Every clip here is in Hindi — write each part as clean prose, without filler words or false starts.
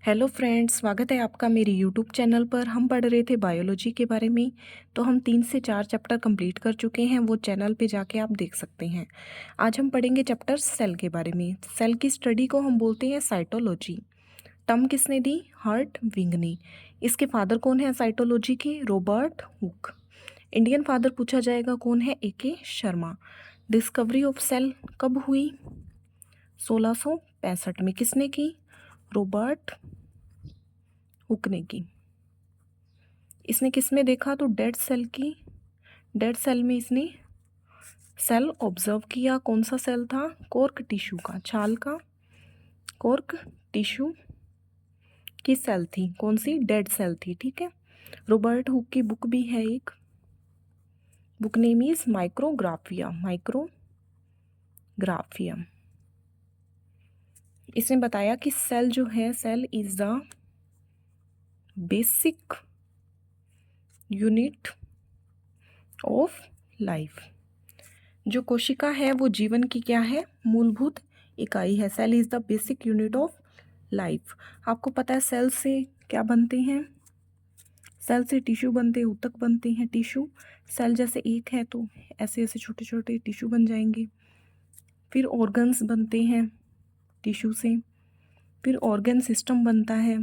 हेलो फ्रेंड्स, स्वागत है आपका मेरे यूट्यूब चैनल पर। हम पढ़ रहे थे बायोलॉजी के बारे में। तो हम 3 से 4 चैप्टर कंप्लीट कर चुके हैं, वो चैनल पे जाके आप देख सकते हैं। आज हम पढ़ेंगे चैप्टर सेल के बारे में। सेल की स्टडी को हम बोलते हैं साइटोलॉजी। टर्म किसने दी? हर्ट विंग ने। इसके फादर कौन है साइटोलॉजी के? Robert Hooke. इंडियन फादर पूछा जाएगा कौन है? A.K. Sharma. Discovery of cell कब हुई? 1665 में। किसने की? रॉबर्ट हुक ने की। इसने किस में देखा? तो डेड सेल की। डेड सेल में इसने सेल ऑब्जर्व किया। कौन सा सेल था? कॉर्क टिश्यू का, छाल का कॉर्क टिश्यू की सेल थी। कौन सी? डेड सेल थी। ठीक है। रॉबर्ट हुक की बुक भी है एक, book name is Micrographia. Micrographia. इसने बताया कि सेल जो है, cell is the basic unit of life. जो कोशिका है वो जीवन की क्या है? मूलभूत इकाई है। Cell is the basic unit of life. आपको पता है सेल से क्या बनते हैं? सेल से टिश्यू बनते हैं, ऊतक बनते हैं। टिश्यू सेल जैसे एक है तो ऐसे ऐसे छोटे छोटे टिश्यू बन जाएंगे। फिर ऑर्गन्स बनते हैं टिश्यू से। फिर ऑर्गन सिस्टम बनता है।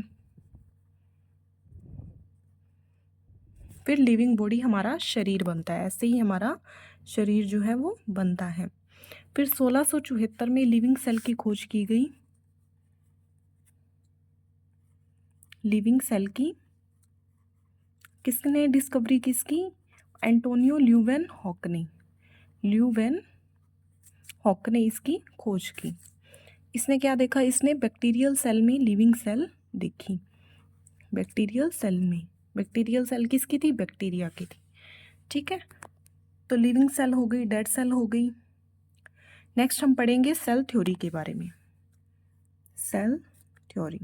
फिर लिविंग बॉडी, हमारा शरीर बनता है। ऐसे ही हमारा शरीर जो है वो बनता है। फिर 1674 में लिविंग सेल की खोज की गई। लिविंग सेल की किसने डिस्कवरी किसकी? एंटोनियो ल्यूवेन हॉक ने। ल्यूवेन हॉक ने इसकी खोज की। इसने क्या देखा? इसने बैक्टीरियल सेल में लिविंग सेल देखी। बैक्टीरियल सेल में, बैक्टीरियल सेल किसकी थी? बैक्टीरिया की थी। ठीक है। तो लिविंग सेल हो गई, डेड सेल हो गई। नेक्स्ट हम पढ़ेंगे सेल थ्योरी के बारे में। सेल थ्योरी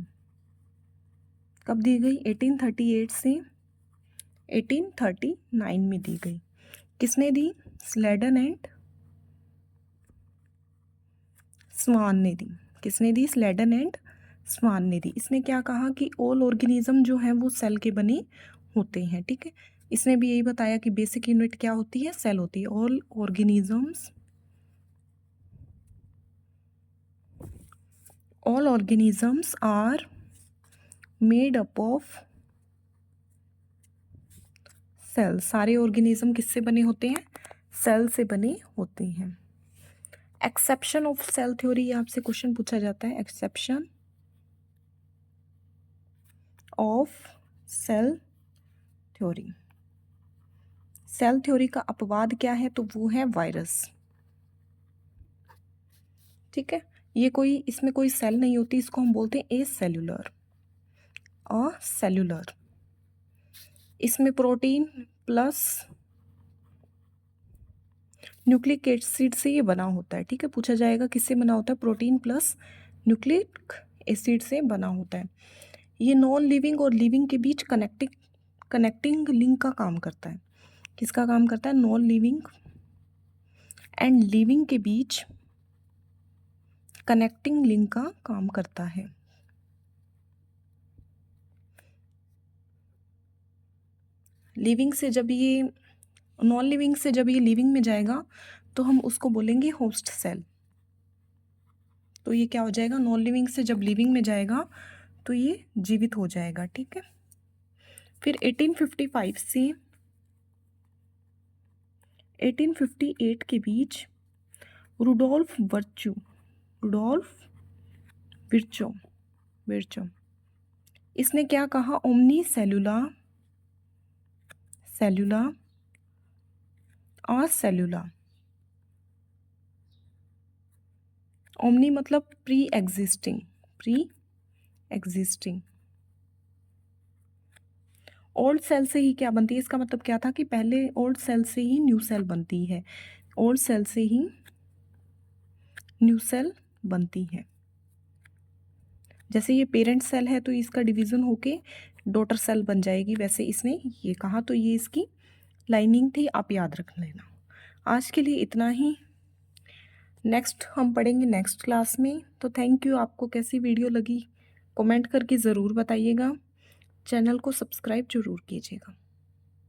कब दी गई? 1838 से 1839 में दी गई। किसने दी? स्लेडन एंड स्वान ने दी। किसने दी? स्लेडन एंड स्वान ने दी। इसने क्या कहा कि ऑल ऑर्गेनिज्म जो है वो सेल के बने होते हैं। ठीक है। इसने भी यही बताया कि बेसिक यूनिट क्या होती है? सेल होती है। All organisms are made up of cell. सारे ऑर्गेनिज्म किससे बने होते हैं? सेल से बने होते हैं। एक्सेप्शन ऑफ सेल थ्योरी, आपसे क्वेश्चन पूछा जाता है। Exception of cell theory. Cell theory का अपवाद क्या है? तो वो है वायरस। ठीक है। ये कोई, इसमें कोई सेल नहीं होती, इसको हम बोलते हैं ए सेल्यूलर। सेल्यूलर। इसमें प्रोटीन प्लस न्यूक्लिक एसिड से ये बना होता है। ठीक है। पूछा जाएगा किससे बना होता है? प्रोटीन प्लस न्यूक्लिक एसिड से बना होता है। ये नॉन लिविंग और लिविंग के बीच कनेक्टिंग लिंक का काम करता है। किसका काम करता है? नॉन लिविंग एंड लिविंग के बीच कनेक्टिंग लिंक का काम करता है। लिविंग से जब ये नॉन लिविंग से जब ये लिविंग में जाएगा तो हम उसको बोलेंगे होस्ट सेल। तो ये क्या हो जाएगा? नॉन लिविंग से जब लिविंग में जाएगा तो ये जीवित हो जाएगा। ठीक है। फिर 1855 से 1858 के बीच रुडोल्फ विर्चो विर्चो इसने क्या कहा? ओमनी सेलुला और सेलुला। ओमनी मतलब प्री एग्जिस्टिंग। ओल्ड सेल से ही क्या बनती है? इसका मतलब क्या था कि पहले ओल्ड सेल से ही न्यू सेल बनती है। ओल्ड सेल से ही न्यू सेल बनती है। जैसे ये पेरेंट सेल है तो इसका डिवीजन होके डॉटर सेल बन जाएगी, वैसे इसने ये कहा। तो ये इसकी लाइनिंग थी, आप याद रख लेना। आज के लिए इतना ही। नेक्स्ट हम पढ़ेंगे नेक्स्ट क्लास में। तो थैंक यू। आपको कैसी वीडियो लगी कमेंट करके ज़रूर बताइएगा। चैनल को सब्सक्राइब ज़रूर कीजिएगा।